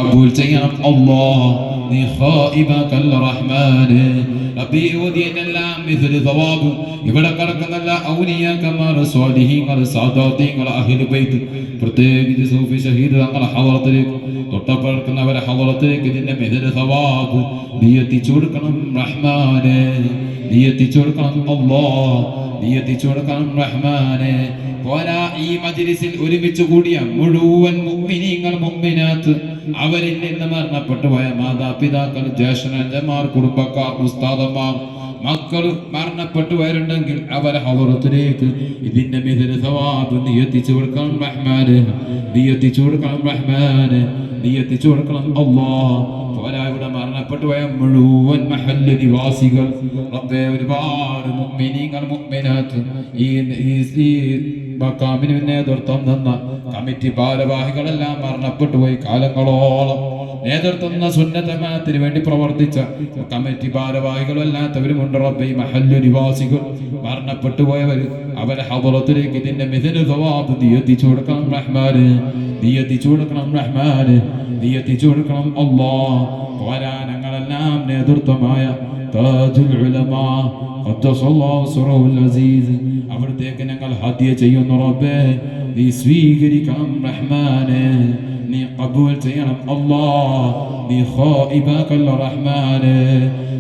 കബൂൽ ചെയ്യണം അല്ലാഹ്. നീ ഖായിബകൽ റഹ്മാനെ റബ്ബി ഓതിയെല്ലാം മിസ്ലു സവാബ് ഇവിടെ കിടക്കുന്നല്ല ഔലിയാക്കന്മാർ സ്വാലിഹീങ്ങൾ സാദാത്തീങ്ങൾ അഹ്ലു ബൈത്ത് പ്രത്യേകിച്ച് സൂഫി ഷഹീദ് തങ്ങളുടെ ഹളറത്തിലേക്ക് തൊട്ടപ്പറക്കുന്നവരെ ഹളറത്തിലേക്ക് ഇതിന്റെ മിസ്ലു സവാബ് നീ എത്തിച്ചു കൊടുക്കണം റഹ്മാനെ, നീ എത്തിച്ചു കൊടുക്കണം അല്ലാഹ്, നീ എത്തിച്ചു കൊടുക്കണം റഹ്മാനെ. പോരാ, ഈ മജ്ലിസിൽ ഒരുമിച്ച് കൂടിയ മുഴുവൻ മുഅ്മിനീങ്ങൾ മുഅ്മിനാത്ത് അവരിൽ നിന്ന് മരണപ്പെട്ടു പോയ മാതാപിതാക്കൾ, ജ്യേഷ്ഠന്മാർ, കുടുംബക്കാർ, ഉസ്താദന്മാർ, മക്കൾ മരണപ്പെട്ടു പോയിട്ടുണ്ടെങ്കിൽ അവരെ ഹളറത്തിലേക്ക് ഇതിന്റെ മിസ്ലു സവാബ് നീ എത്തിച്ചു കൊടുക്കണം റഹ്മാനെ, നീ എത്തിച്ചു കൊടുക്കണം റഹ്മാനെ, നീ എത്തിച്ചു കൊടുക്കണം അല്ലാഹ്. പോരാ, ഇവിടെ മരണപ്പെട്ടു പോയ മുഴുവൻ മഹല്ല് നിവാസികൾ റബ്ബേ, ഒരുപാട് മുഅ്മിനീങ്ങൾ മുഅ്മിനാത്ത് ഈ മഖാമിന് നേതൃത്വം തന്ന കമ്മിറ്റി ഭാരവാഹികളെല്ലാം മരണപ്പെട്ടു പോയി. കാലങ്ങളോളം നേതൃത്വം സുന്നത്ത് ജമാഅത്തിന് വേണ്ടി പ്രവർത്തിച്ച കമ്മിറ്റി ഭാരവാഹികളല്ലാത്തവരുമുണ്ട് റബ്ബേ. മഹല്ലു നിവാസികൾ മരണപ്പെട്ടു പോയവർ അവരെ ഹളറത്തിലേക്ക് ഇതിന്റെ മിസ്ലു സവാബ് നീ എത്തിച്ചു കൊടുക്കണം റഹ്മാനെ, നീ എത്തിച്ചു കൊടുക്കണം റഹ്മാനെ, നീ എത്തിച്ചു കൊടുക്കണം അല്ലാഹ്. പോരാ, ഞങ്ങളെല്ലാം നേതൃത്വമായ താജുൽ ഉലമാ ഖദ്ദസല്ലാഹു സിറഹുൽ അസീസ് അവിടത്തേക്ക് ഞങ്ങൾ ഹദിയ ചെയ്യുന്നു റബ്ബേ. നീ സ്വീകരിക്കണം റഹ്മാനെ, നീ ഖബൂൽ ചെയ്യണം അല്ലാഹ്, നീ ഖായിബകൽ റഹ്മാനെ.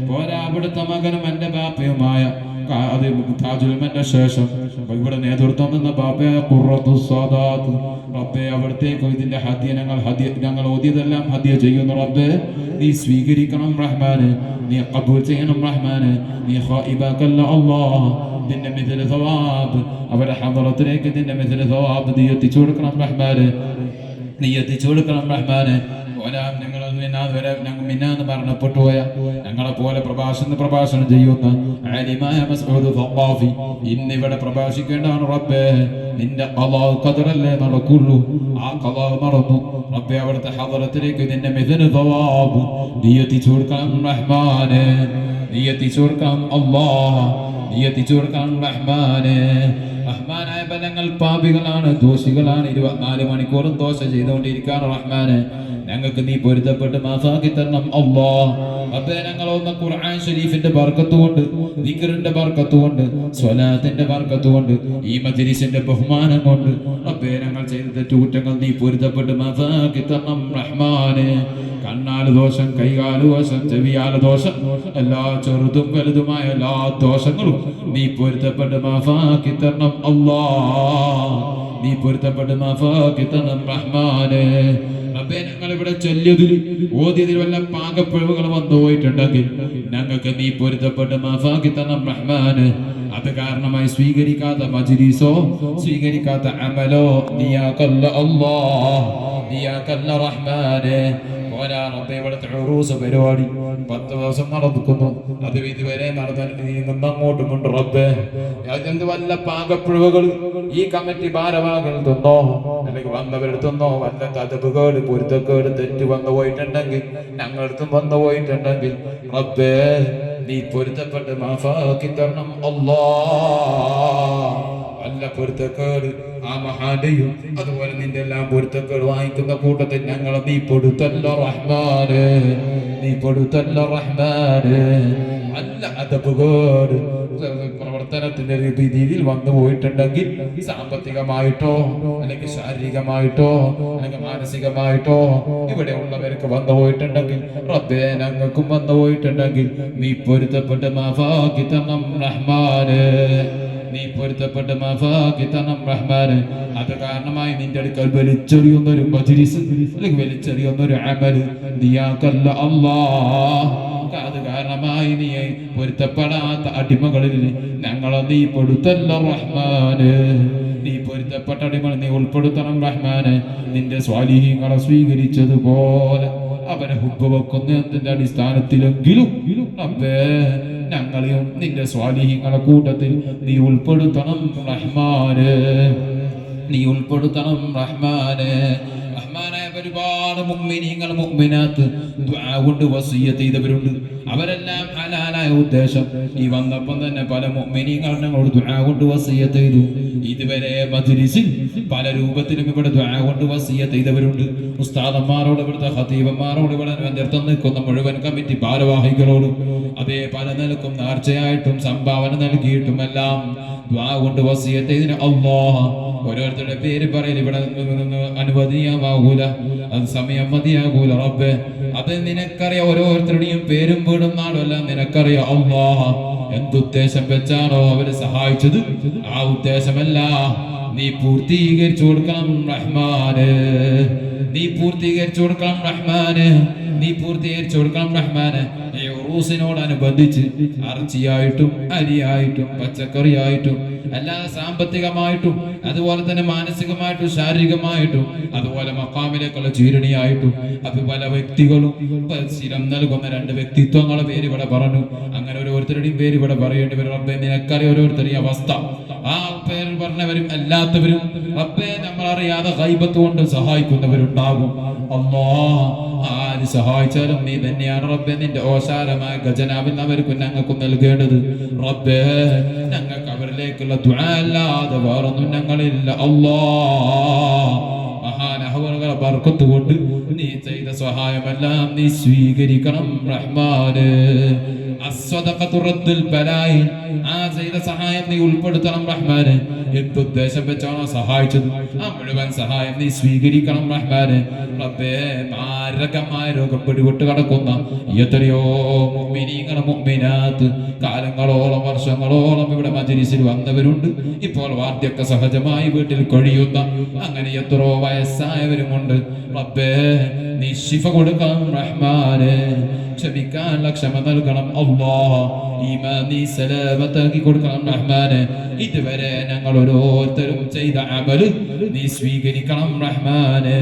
പോരാ, അവിടുത്തെ മകനും എൻ്റെ ബാപ്പയുമായ അത് താജുൽമന്റെ ശേഷം ഇവിടെ നേതൃത്വം നിന്ന ബാപ്പയായ ഖുറത്തു സാദാത്ത് റബ്ബേ, അവിടത്തേക്ക് ഇതിന്റെ ഞങ്ങൾ ഓതിയതെല്ലാം ഹദിയ ചെയ്യുന്നു റബ്ബേ. നീ സ്വീകരിക്കണം റഹ്മാനെ, നീ ഖബൂൽ ചെയ്യണം റഹ്മാനെ, നീ ഖായിബകൽ അല്ലാഹ്. ഇതിന്റെ മിസ്ലു സവാബ് അവരുടെ ഹളറത്തിലേക്ക് ഇതിന്റെ മിസ്ലു സവാബ് നീ എത്തിച്ചു കൊടുക്കണം റഹ്മാനെ, നീ എത്തിച്ചു കൊടുക്കണം റഹ്മാനെ. മിന്നാന്ന് മരണപ്പെട്ടു പോയ ഞങ്ങളെ പോലെ പ്രഭാഷണം ചെയ്യുന്ന ആലിമായ മസ്ഊദ് ഖവാഫി ഇന്നിവിടെ പ്രഭാഷിക്കേണ്ടതാണ് റബ്ബേ. നിന്റെ ഖളാ ഖദറല്ലേ നടക്കുള്ളൂ, ആ ഖളാ മറന്നു റബ്ബേ. അവിടുത്തെ ഹളറത്തിലേക്ക് നിന്റെ മിസ്ലു സവാബ് നീ എത്തിച്ചു കൊടുക്കണം റഹ്മാനെ, നീ എത്തിച്ചു കൊടുക്കണം അല്ലാഹ്, നീ എത്തിച്ചു കൊടുക്കണം റഹ്മാനെ. റഹ്മാനായ ഞങ്ങൾ പാപികളാണ്, ദോഷികളാണ്, 24 മണിക്കൂറും ദോഷ ചെയ്തുകൊണ്ടിരിക്കുകയാണ് റഹ്മാനെ. ഞങ്ങൾക്ക് നീ പൊരുത്തപ്പെട്ട് മാഫാക്കി തരണം അല്ലാഹ്. റബ്ബേ, ഞങ്ങളൊന്ന് ഖുർആൻ ശരീഫിന്റെ ബർക്കത്ത് കൊണ്ട്, ദിക്റിന്റെ ബർക്കത്ത് കൊണ്ട്, സ്വലാത്തിന്റെ ബർക്കത്ത് കൊണ്ട്, ഈ മജ്ലിസിന്റെ ബഹുമാനം കൊണ്ട് റബ്ബേ, ഞങ്ങൾ ചെയ്ത തെറ്റുകുറ്റങ്ങൾ നീ പൊരുത്തപ്പെട്ട് മാഫാക്കി തരണം റഹ്മാനെ. കണ്ണാല് ദോഷം, കൈകാല് ദോഷം, ചെവിയാല് ദോഷം, എല്ലാ ചെറുതും വലുതുമായ എല്ലാ ദോഷങ്ങളും നീ പൊരുത്തപ്പെട്ട് മാഫാക്കി തരണം അല്ലാഹ്, നീ പൊരുത്തപ്പെട്ട് മാഫാക്കി തരണം റഹ്മാനെ. റബ്ബേ, ഞങ്ങൾ ഇവിടെ ചൊല്ലിയതിൽ ഓതിയതിൽ വല്ല പാകപ്പിഴവുകൾ വന്നു പോയിട്ടുണ്ടെങ്കിൽ ഞങ്ങൾക്ക് നീ പൊരുത്തപ്പെട്ട് മാഫാക്കി തരണം റഹ്മാനെ. അത് കാരണമായി സ്വീകരിക്കാത്ത മജ്ലിസോ സ്വീകരിക്കാത്ത അമലോ നീയാക്കല്ല അല്ലാഹ്, നീയാക്കല്ല റഹ്മാനെ. പോരാ റബ്ബേ, ഇവിടുത്തെ ഉറൂസ് പരിപാടി 10 ദിവസം നടക്കുന്നു, അത് ഇതുവരെ നടന്നിട്ട് അങ്ങോട്ടുമുണ്ട് റബ്ബേ. എന്ത് വല്ല പാകപ്പിഴവുകൾ ഈ കമ്മിറ്റി ഭാരവാഹികൾ തന്നോ അല്ലെങ്കിൽ വന്നവരെടുത്തുന്നോ വല്ല തദബുകൾ പൊരുത്തക്കേട് തെറ്റ് വന്നു പോയിട്ടുണ്ടെങ്കിൽ ഞങ്ങളടുത്തും വന്നു പോയിട്ടുണ്ടെങ്കിൽ റബ്ബേ, നീ പൊരുത്തപ്പെട്ട് മാഫാക്കി തരണം അല്ലാഹ്. അല്ല പൊരുത്തക്കേട് ആ മഹാന്റെയും അതുപോലെ നിന്റെ എല്ലാം പൊരുത്തക്കേട് വാങ്ങിക്കുന്ന കൂട്ടത്തിൽ ഞങ്ങളെ നീ പൊടുത്തല്ല റഹ്മാനെ, നീ പൊടുത്തല്ല റഹ്മാനെ. അല്ല അതബുകേട് പ്രവർത്തനത്തിന്റെ രീതിയിൽ വന്നു പോയിട്ടുണ്ടെങ്കിൽ സാമ്പത്തികമായിട്ടോ അല്ലെങ്കിൽ ശാരീരികമായിട്ടോ അല്ലെങ്കിൽ മാനസികമായിട്ടോ ഇവിടെ ഉള്ളവർക്ക് വന്നു പോയിട്ടുണ്ടെങ്കിൽ റബ്ബേ, ഞങ്ങൾക്കും വന്നു പോയിട്ടുണ്ടെങ്കിൽ നീ പൊരുത്തപ്പെട്ട് മാഫാക്കി തരണം റഹ്മാനെ, നീ പൊരുത്തപ്പെട്ട് മാഫാക്കി തരണം റഹ്മാനെ. അത് കാരണമായി നിന്റെ അടുക്കൽ വലിച്ചെറിയുന്നൊരു മജ്ലിസ് അല്ലെങ്കിൽ വലിച്ചെറിയുന്നൊരു അമല് നീയാക്കല്ല അല്ലാഹ്. അത് കാരണമായി നീ പൊരുത്തപ്പെടാത്ത അടിമകളിൽ ഞങ്ങളെ നീ പൊടുത്തല്ല റഹ്മാനെ, നീ പൊരുത്തപ്പെട്ട അടിമകൾ നീ ഉൾപ്പെടുത്തണം റഹ്മാനെ. നിന്റെ സ്വാലിഹീങ്ങളെ സ്വീകരിച്ചതുപോലെ അവനെ ഹുബ്ബ് വെക്കുന്നതിന്റെ അടിസ്ഥാനത്തിലെങ്കിലും റബ്ബേ, ഞങ്ങളെയും നിന്റെ സ്വാലിഹീങ്ങളെ കൂട്ടത്തിൽ നീ ഉൾപ്പെടുത്തണം റഹ്മാനെ, നീ ഉൾപ്പെടുത്തണം റഹ്മാനെ. റഹ്മാനായ ഒരുപാട് മുഅ്മിനീങ്ങൾ മുഅ്മിനാത്ത് ദുആ കൊണ്ട് വസിയ്യത്ത് ചെയ്തവരുണ്ട്. അവരെല്ലാം ഹലാലായ ഉദ്ദേശം ഈ വന്നപ്പം തന്നെ പല മുഅ്മിനീങ്ങൾ ഞങ്ങളോട് ദുആ കൊണ്ട് വസിയ്യത്ത് ചെയ്തു. ഇതുവരെ മജ്ലിസിൽ പല രൂപത്തിലും ഇവിടെ ദുആ കൊണ്ട് വസിയ്യത്ത് ചെയ്തവരുണ്ട്. ഉസ്താദന്മാരോട്, ഇവിടുത്തെ ഖതീബന്മാരോട്, ഇവിടെ നേതൃത്വം നിൽക്കുന്ന മുഴുവൻ കമ്മിറ്റി ഭാരവാഹികളോടും അതേ പല നിലക്കും നേർച്ചയായിട്ടും സംഭാവന നൽകിയിട്ടും എല്ലാം ദുആ കൊണ്ട് വസിയ്യത്ത് ചെയ്തതിന് അല്ലാഹ് ഓരോരുത്തരുടെ പേര് പറയൽ ഇവിടെ അനുവദനീയമാകൂല, അത് സമയം മതിയാകൂല. റബ്ബേ, അത് നിനക്കറിയാം. ഓരോരുത്തരുടെയും പേരും വീടും നാളും എല്ലാം നിനക്കറിയാം. അല്ലാഹ് എന്തുദ്ദേശം വെച്ചാണോ അവരെ സഹായിച്ചത് ആ ഉദ്ദേശമെല്ലാം നീ പൂർത്തീകരിച്ചു കൊടുക്കണം റഹ്മാന്. നീ പൂർത്തീകരിച്ചു കൊടുക്കണം റഹ്മാന്. നീ പൂർത്തീകരിച്ചു കൊടുക്കണം റഹ്മാന്. ഈ ഉറൂസിനോടനുബന്ധിച്ച് ഇറച്ചിയായിട്ടും അരിയായിട്ടും പച്ചക്കറിയായിട്ടും അല്ലാതെ സാമ്പത്തികമായിട്ടും അതുപോലെ തന്നെ മാനസികമായിട്ടും ശാരീരികമായിട്ടും അതുപോലെ മക്കാമിലേക്കുള്ള ചീരണിയായിട്ടും അത് പല വ്യക്തികളും സ്ഥിരം നൽകുന്ന 2 വ്യക്തിത്വങ്ങളുടെ പേര് ഇവിടെ പറഞ്ഞു. അങ്ങനെ ഓരോരുത്തരുടെയും പേര് ഇവിടെ പറയേണ്ടി വരും. റബ്ബേ, നിനക്കറിയാം ഓരോരുത്തരുടെയും അവസ്ഥ. ആ പേര് പറഞ്ഞവരും അല്ലാത്തവരും റബ്ബേ നമ്മളറിയാതെ ഗൈബത്ത് കൊണ്ട് സഹായിക്കുന്നവരുണ്ടാകും. അല്ലാഹ്, ആര് സഹായിച്ചാലും നീ തന്നെയാണ് റബ്ബേ നിന്റെ ഓശാരമായ ഖജനാവിൽ അവർക്കും ഞങ്ങൾക്കും നൽകേണ്ടത്. റബ്ബേ, ഞങ്ങൾക്ക് അവരിലേക്കുള്ള ദുആ അല്ലാതെ വേറൊന്നും ഞങ്ങളില്ല. അല്ലാഹ്, മഹാനഹവറുകളെ ബർക്കത്ത് കൊണ്ട് നീ ചെയ്ത സഹായമെല്ലാം നീ സ്വീകരിക്കണം റഹ്മാന്. അസ്സദഖത്തു റദ്ദുൽ ബലായി, ആ ചെയ്ത സഹായം നീ ഉൾപ്പെടുത്തണം റഹ്മാന്. എന്തുദ്ദേശം വെച്ചാണോ സഹായിച്ചത് ആ മുഴുവൻ സഹായം നീ സ്വീകരിക്കണം റഹ്മാന്. റബ്ബേ, മാരകമായ രോഗം പിടിപെട്ട് കിടക്കുന്ന എത്രയോ മുഅ്മിനീങ്ങൾ മുഅ്മിനാത്ത് കാലങ്ങളോളം വർഷങ്ങളോളം ഇവിടെ മജ്‌ലിസിൽ വന്നവരുണ്ട്. ഇപ്പോൾ വാർദ്ധക്യ സഹജമായി വീട്ടിൽ കഴിയുന്ന അങ്ങനെ എത്രയോ വയസ്സായവരുമുണ്ട്. റബ്ബേ, നീ ശിഫ കൊടുക്കണം റഹ്മാന്. ക്ഷമിക്കാനുള്ള ക്ഷമ നൽകണം അല്ലാഹ്. ഈമാൻ നീ സലാമത്താക്കി കൊടുക്കണം റഹ്മാന്. ഇതുവരെ ഞങ്ങൾ ഓരോരുത്തരും ചെയ്ത അമല് നീ സ്വീകരിക്കണം റഹ്മാന്.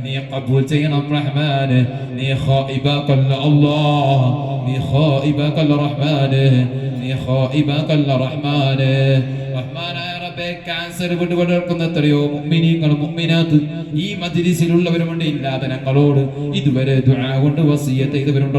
നീ ഖബൂൽ ചെയ്യണം റഹ്മാന്. നീ ഖായിബാക്കല്ല അല്ലാഹ്, നീ ഖായിബാക്കല്ല റഹ്മാന്, നീ ഖായിബാക്കല്ല റഹ്മാന്. റഹ്മാനായ റബ്ബേ, ക്യാൻസർ വിട്ടുകൊടുക്കുന്ന എത്രയോ മുഅ്മിനീങ്ങൾ മുഅ്മിനാത്ത് ഈ മജ്‌ലിസിലുള്ളവരുമുണ്ട്. ഇല്ലാതെ ഞങ്ങളോട് ഇതുവരെ ദുആ കൊണ്ട് വസിയ്യത്ത് ചെയ്തവരുണ്ട്.